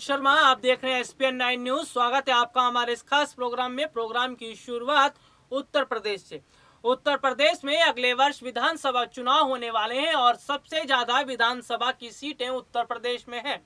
शर्मा, आप देख रहे हैं एसपीएन 9 न्यूज। स्वागत है आपका हमारे इस खास प्रोग्राम में। प्रोग्राम की शुरुआत उत्तर प्रदेश से। उत्तर प्रदेश में अगले वर्ष विधानसभा चुनाव होने वाले हैं और सबसे ज्यादा विधानसभा की सीटें उत्तर प्रदेश में हैं।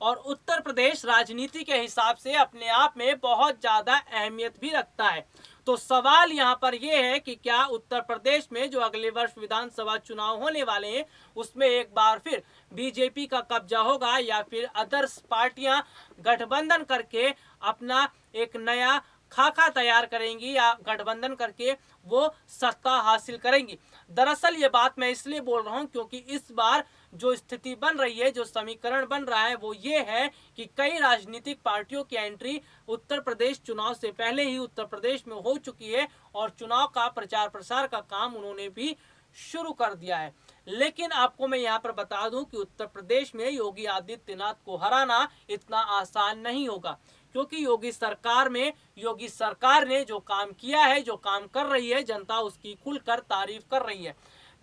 और उत्तर प्रदेश राजनीति के हिसाब से अपने आप में बहुत ज्यादा अहमियत भी रखता है। तो सवाल यहाँ पर यह है कि क्या उत्तर प्रदेश में जो अगले वर्ष विधानसभा चुनाव होने वाले हैं उसमें एक बार फिर बीजेपी का कब्जा होगा या फिर अदर्स पार्टियां गठबंधन करके अपना एक नया खाका तैयार करेंगी या गठबंधन करके वो सत्ता हासिल करेंगी। दरअसल ये बात मैं इसलिए बोल रहा हूँ क्योंकि इस बार जो स्थिति बन रही है, जो समीकरण बन रहा है वो ये है कि कई राजनीतिक पार्टियों की एंट्री उत्तर प्रदेश चुनाव से पहले ही उत्तर प्रदेश में हो चुकी है और चुनाव का प्रचार प्रसार का काम उन्होंने भी शुरू कर दिया है। लेकिन आपको मैं यहाँ पर बता दूं कि उत्तर प्रदेश में योगी आदित्यनाथ को हराना इतना आसान नहीं होगा, क्योंकि योगी सरकार ने जो काम किया है, जो काम कर रही है, जनता उसकी खुलकर तारीफ कर रही है।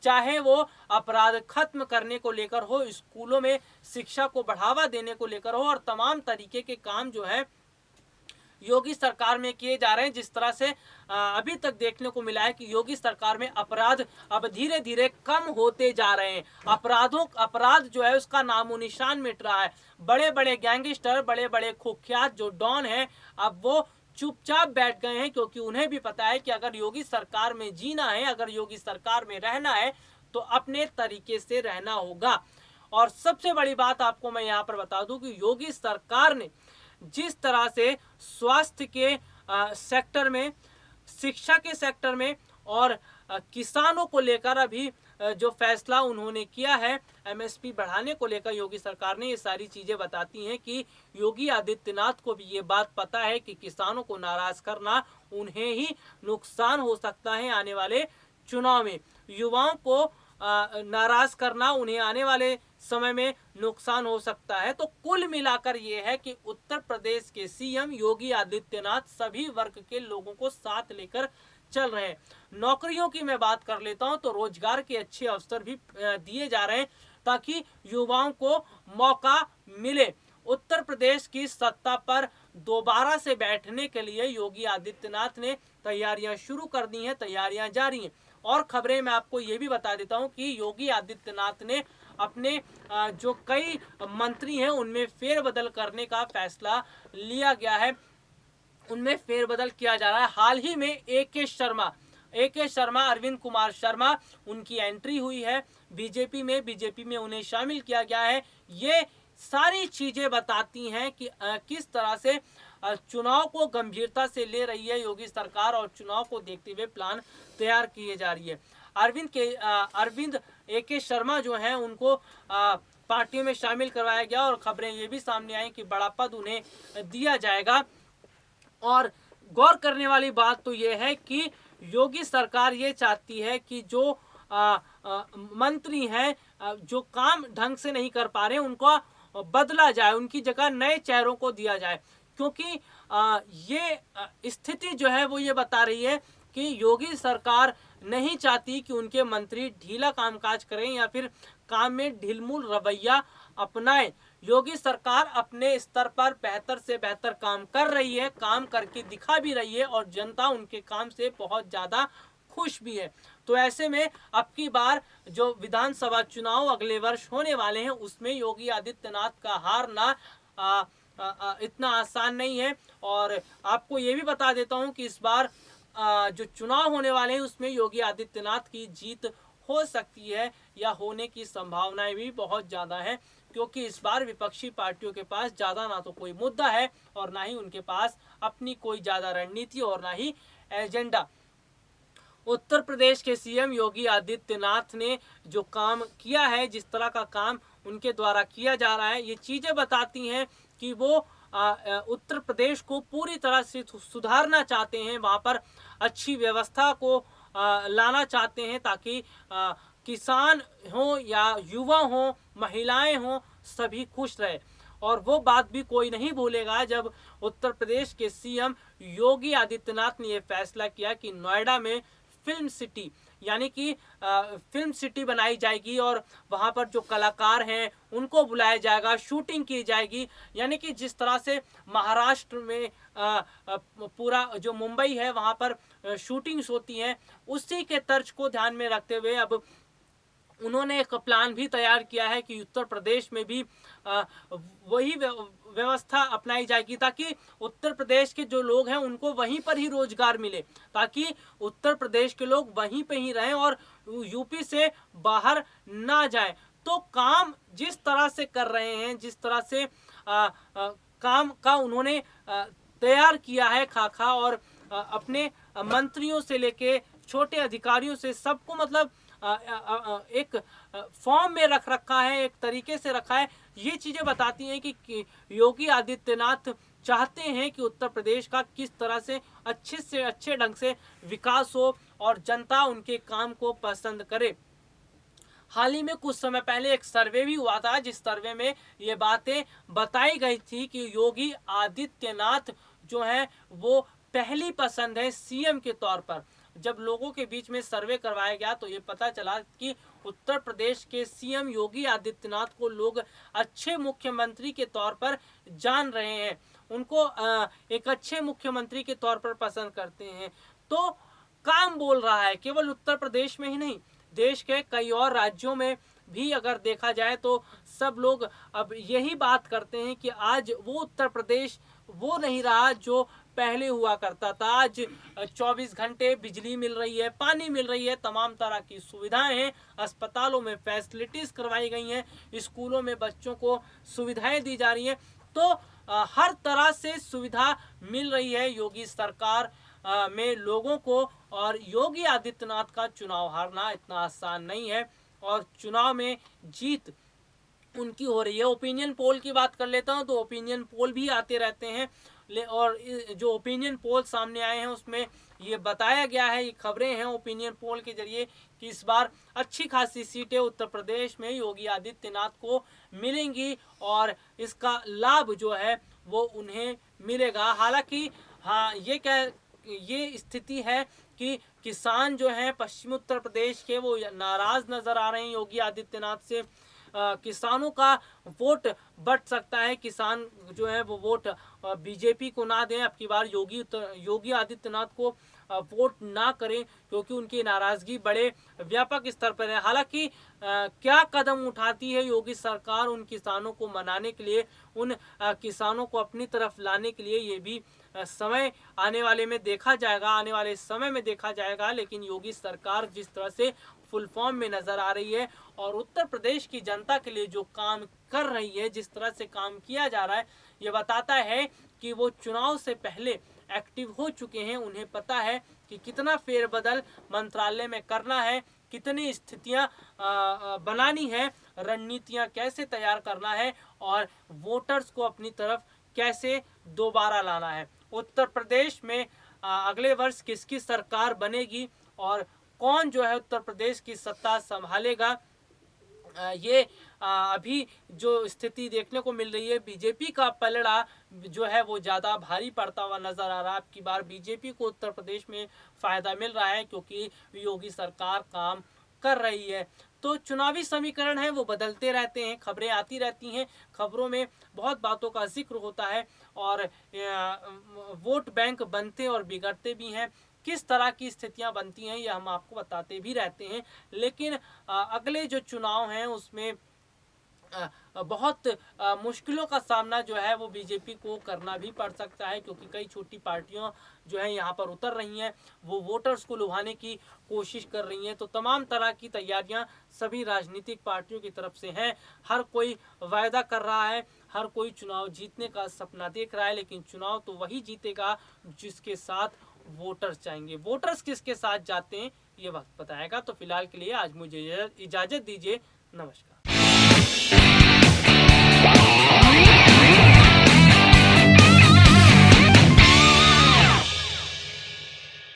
चाहे वो अपराध खत्म करने को लेकर हो, स्कूलों में शिक्षा को बढ़ावा देने को लेकर हो, और तमाम तरीके के काम जो है योगी सरकार में किए जा रहे हैं। जिस तरह से अभी तक देखने को मिला है कि योगी सरकार में अपराध अब धीरे धीरे कम होते जा रहे हैं। अपराध जो है उसका नामो निशान मिट रहा है। बड़े बड़े गैंगस्टर, बड़े बड़े कुख्यात जो डॉन हैं, अब वो चुपचाप बैठ गए हैं, क्योंकि उन्हें भी पता है कि अगर योगी सरकार में जीना है, अगर योगी सरकार में रहना है तो अपने तरीके से रहना होगा। और सबसे बड़ी बात आपको मैं यहाँ पर बता दूं कि योगी सरकार ने जिस तरह से स्वास्थ्य के सेक्टर में, शिक्षा के सेक्टर में और किसानों को लेकर अभी जो फैसला उन्होंने किया है एमएसपी बढ़ाने को लेकर योगी सरकार ने, ये सारी चीजें बताती हैं कि योगी आदित्यनाथ को भी ये बात पता है कि किसानों को नाराज करना उन्हें ही नुकसान हो सकता है। आने वाले चुनाव में युवाओं को नाराज करना उन्हें आने वाले समय में नुकसान हो सकता है। तो कुल मिलाकर ये है कि उत्तर प्रदेश के सीएम योगी आदित्यनाथ सभी वर्ग के लोगों को साथ लेकर चल रहे हैं। नौकरियों की मैं बात कर लेता हूं तो रोजगार के अच्छे अवसर भी दिए जा रहे हैं ताकि युवाओं को मौका मिले। उत्तर प्रदेश की सत्ता पर दोबारा से बैठने के लिए योगी आदित्यनाथ ने तैयारियां शुरू कर दी हैं, तैयारियां जारी हैं। और खबरें मैं आपको ये भी बता देता हूं कि योगी आदित्यनाथ ने अपने जो कई मंत्री हैं उनमें फेरबदल करने का फैसला लिया गया है, उनमें फेरबदल किया जा रहा है। हाल ही में ए के शर्मा, अरविंद कुमार शर्मा, उनकी एंट्री हुई है बीजेपी में उन्हें शामिल किया गया है। ये सारी चीजें बताती हैं कि किस तरह से चुनाव को गंभीरता से ले रही है योगी सरकार और चुनाव को देखते हुए प्लान तैयार किए जा रही है। अरविंद ए के शर्मा जो हैं उनको पार्टियों में शामिल करवाया गया और खबरें ये भी सामने आई कि बड़ा पद उन्हें दिया जाएगा। और गौर करने वाली बात तो ये है कि योगी सरकार ये चाहती है कि जो मंत्री हैं जो काम ढंग से नहीं कर पा रहे उनको बदला जाए, उनकी जगह नए चेहरों को दिया जाए, क्योंकि ये स्थिति जो है वो ये बता रही है कि योगी सरकार नहीं चाहती कि उनके मंत्री ढीला कामकाज करें या फिर काम में ढिलमुल रवैया अपनाएं। योगी सरकार अपने स्तर पर बेहतर से बेहतर काम कर रही है, काम करके दिखा भी रही है और जनता उनके काम से बहुत ज़्यादा खुश भी है। तो ऐसे में अब की बार जो विधानसभा चुनाव अगले वर्ष होने वाले हैं उसमें योगी आदित्यनाथ का हारना इतना आसान नहीं है। और आपको ये भी बता देता हूं कि इस बार जो चुनाव होने वाले हैं उसमें योगी आदित्यनाथ की जीत हो सकती है या होने की संभावनाएं भी बहुत ज़्यादा है, क्योंकि इस बार विपक्षी पार्टियों के पास ज़्यादा ना तो कोई मुद्दा है और ना ही उनके पास अपनी कोई ज़्यादा रणनीति और ना ही एजेंडा। उत्तर प्रदेश के सीएम योगी आदित्यनाथ ने जो काम किया है, जिस तरह का काम उनके द्वारा किया जा रहा है, ये चीज़ें बताती हैं कि वो उत्तर प्रदेश को पूरी तरह से सुधारना चाहते हैं, वहाँ पर अच्छी व्यवस्था को लाना चाहते हैं ताकि किसान हो या युवा हो, महिलाएं हो, सभी खुश रहे। और वो बात भी कोई नहीं भूलेगा जब उत्तर प्रदेश के सीएम योगी आदित्यनाथ ने यह फैसला किया कि नोएडा में फिल्म सिटी यानी कि फिल्म सिटी बनाई जाएगी और वहाँ पर जो कलाकार हैं उनको बुलाया जाएगा, शूटिंग की जाएगी। यानी कि जिस तरह से महाराष्ट्र में पूरा जो मुंबई है वहाँ पर शूटिंग्स होती हैं, उसी के तर्ज को ध्यान में रखते हुए अब उन्होंने एक प्लान भी तैयार किया है कि उत्तर प्रदेश में भी वही व्यवस्था अपनाई जाएगी ताकि उत्तर प्रदेश के जो लोग हैं उनको वहीं पर ही रोजगार मिले, ताकि उत्तर प्रदेश के लोग वहीं पे ही रहें और यूपी से बाहर ना जाएं। तो काम जिस तरह से कर रहे हैं, जिस तरह से काम का उन्होंने तैयार किया है खाका, और अपने मंत्रियों से लेके छोटे अधिकारियों से सबको मतलब एक फॉर्म में रख रखा है, एक तरीके से रखा है। ये चीजें बताती हैं कि योगी आदित्यनाथ चाहते हैं कि उत्तर प्रदेश का किस तरह से अच्छे ढंग से विकास हो और जनता उनके काम को पसंद करे। हाल ही में कुछ समय पहले एक सर्वे भी हुआ था, जिस सर्वे में ये बातें बताई गई थी कि योगी आदित्यनाथ जो है वो पहली पसंद है सीएम के तौर पर। जब लोगों के बीच में सर्वे करवाया गया तो ये पता चला कि उत्तर प्रदेश के सीएम योगी आदित्यनाथ को लोग अच्छे मुख्यमंत्री के तौर पर जान रहे हैं, उनको एक अच्छे मुख्यमंत्री के तौर पर पसंद करते हैं। तो काम बोल रहा है, केवल उत्तर प्रदेश में ही नहीं, देश के कई और राज्यों में भी अगर देखा जाए तो सब लोग अब यही बात करते हैं कि आज वो उत्तर प्रदेश वो नहीं रहा जो पहले हुआ करता था। आज 24 घंटे बिजली मिल रही है, पानी मिल रही है, तमाम तरह की सुविधाएं हैं, अस्पतालों में फैसिलिटीज करवाई गई हैं, स्कूलों में बच्चों को सुविधाएं दी जा रही हैं। तो हर तरह से सुविधा मिल रही है योगी सरकार में लोगों को। और योगी आदित्यनाथ का चुनाव हारना इतना आसान नहीं है और चुनाव में जीत उनकी हो रही है। ओपिनियन पोल की बात कर लेता हूं तो ओपिनियन पोल भी आते रहते हैं, और जो ओपिनियन पोल सामने आए हैं उसमें ये बताया गया है, ये खबरें हैं ओपिनियन पोल के जरिए कि इस बार अच्छी खासी सीटें उत्तर प्रदेश में योगी आदित्यनाथ को मिलेंगी और इसका लाभ जो है वो उन्हें मिलेगा। हालांकि हाँ, ये स्थिति है कि किसान जो हैं पश्चिमी उत्तर प्रदेश के वो नाराज नजर आ रहे हैं योगी आदित्यनाथ से। किसानों का वोट बढ़ सकता है, किसान जो है वो वोट बीजेपी को ना दें, अब की बार योगी आदित्यनाथ को वोट ना करें क्योंकि उनकी नाराजगी बड़े व्यापक स्तर पर है। हालांकि क्या कदम उठाती है योगी सरकार उन किसानों को मनाने के लिए, उन किसानों को अपनी तरफ लाने के लिए, ये भी समय आने वाले समय में देखा जाएगा। लेकिन योगी सरकार जिस तरह से फुल फॉर्म में नजर आ रही है और उत्तर प्रदेश की जनता के लिए जो काम कर रही है, जिस तरह से काम किया जा रहा है, ये बताता है कि वो चुनाव से पहले एक्टिव हो चुके हैं। उन्हें पता है कि कितना फेरबदल मंत्रालय में करना है, कितनी स्थितियां बनानी है, रणनीतियां कैसे तैयार करना है और वोटर्स को अपनी तरफ कैसे दोबारा लाना है। उत्तर प्रदेश में अगले वर्ष किसकी सरकार बनेगी और कौन जो है उत्तर प्रदेश की सत्ता संभालेगा, ये अभी जो स्थिति देखने को मिल रही है, बीजेपी का पलड़ा जो है वो ज़्यादा भारी पड़ता हुआ नजर आ रहा है। अब की बार बीजेपी को उत्तर प्रदेश में फ़ायदा मिल रहा है क्योंकि योगी सरकार काम कर रही है। तो चुनावी समीकरण है वो बदलते रहते हैं, खबरें आती रहती हैं, खबरों में बहुत बातों का जिक्र होता है और वोट बैंक बनते और बिगड़ते भी हैं। किस तरह की स्थितियां बनती हैं ये हम आपको बताते भी रहते हैं। लेकिन अगले जो चुनाव हैं उसमें बहुत मुश्किलों का सामना जो है वो बीजेपी को करना भी पड़ सकता है क्योंकि कई छोटी पार्टियां जो है यहाँ पर उतर रही हैं, वो वोटर्स को लुभाने की कोशिश कर रही हैं। तो तमाम तरह की तैयारियां सभी राजनीतिक पार्टियों की तरफ से हैं। हर कोई वायदा कर रहा है, हर कोई चुनाव जीतने का सपना देख रहा है, लेकिन चुनाव तो वही जीतेगा जिसके साथ वोटर्स चाहेंगे। वोटर्स किसके साथ जाते हैं ये वक्त बताएगा। तो फिलहाल के लिए आज मुझे इजाजत दीजिए, नमस्कार।